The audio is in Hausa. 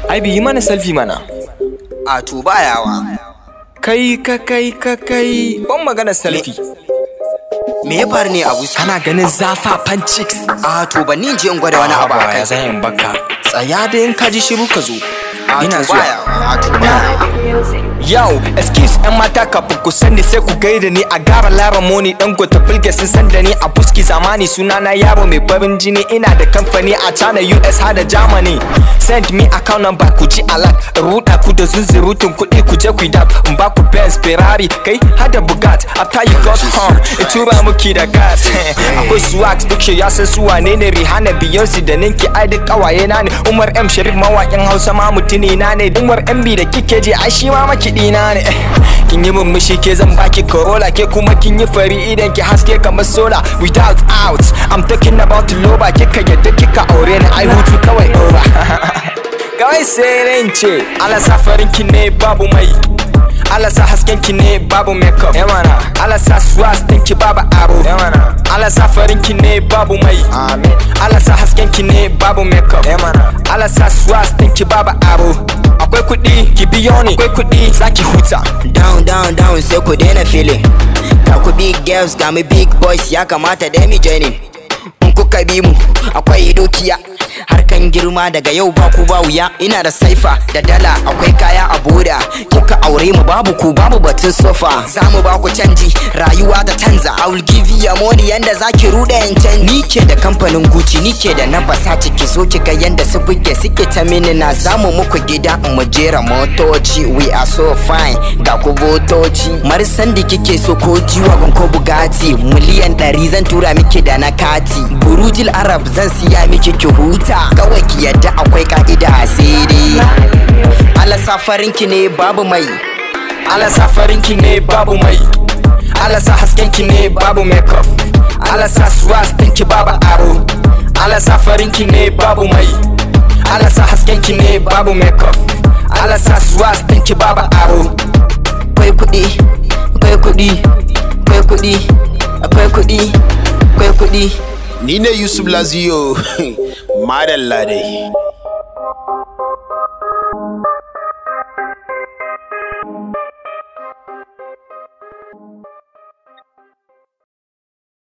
Ai bi mana selfie mana. A to ba yawa. Kai ban magana selfie. Me ya faru ne Abu? Kana ganin zafafan chicks? A to ban ni je in gwada wani abu a kai. Zan yin baka. Tsaya da in ka ji shiru ka zo. Ina zuwa. Yo, excuse yan mata kafin ku sani sai ku gaida ni a gara lara moni dan gota bilge sun san da ni a buski zamani sunana yaro mai farin jini ina da kamfani a China US har da Germany. Send me account number ku ji alert ruda ku da zunzurutun kuɗi ku je ku da in ba ku Benz Ferrari kai har da Bugatti after you got home in tura muki da gas. Akwai swag picture ya san su wane ne Rihanna Beyonce da Ninki ai duk kawaye na ne Umar M Sharif mawaƙin Hausa ma mutune na ne Umar MB da kike je ai shi ma makiɗi na ne. Kin yi murmushi ke zan baki Corolla ke kuma kin yi fari idan ki haske kamar sola without out. I'm talking about loba kika yadda kika aure ni ai hutu kawai over. Kawai sai rance ala safarin ki ne babu mai. Allah sa hasken ki ne babu makeup. Allah sa swas din ki babu aro. Allah sa farin ki ne babu mai. Amen. Allah sa hasken ki ne babu makeup. Allah sa swas din ki babu aro. Akwai kuɗi ki biyo ni, akwai kuɗi zaki huta. Down sai ku daina feeling. Ga ku big girls ga mu big boys ya kamata da mi joining. In kuka bi mu akwai dukiya. Harkan girma daga yau ba ku ba wuya. Ina da saifa da dala akwai kaya a boda. Kuka aure mu babu ku babu batun sofa. Zamu ba ku canji rayuwa ta canza. I will give you money yanda zaki ruda yan canji. Ni ke da kamfanin Gucci ni ke da na Versace ki so ki ga yanda su buge suke ta mini na zamu muku gida mu jera motoci. We are so fine ga ku botoci. Marisan da kike so ko G-Wagon ko Bugatti miliyan 100 zan tura miki da na kati. Burujil Arab zan siya miki ki huta. Kawai ki yadda akwai ka'ida asiri. Allah safarin ki ne babu mai. Allah safarin ki ne babu mai. Allah sa hasken ki ne babu makeup. Allah sa swas din ki babu aro. Allah safarin ki ne babu mai. Allah sa hasken ki ne babu makeup. Allah sa swas din ki babu aro. Akwai kuɗi, akwai kuɗi, akwai kuɗi, akwai kuɗi, akwai kuɗi. Ni ne Yusuf Laziyo. Madalla dai.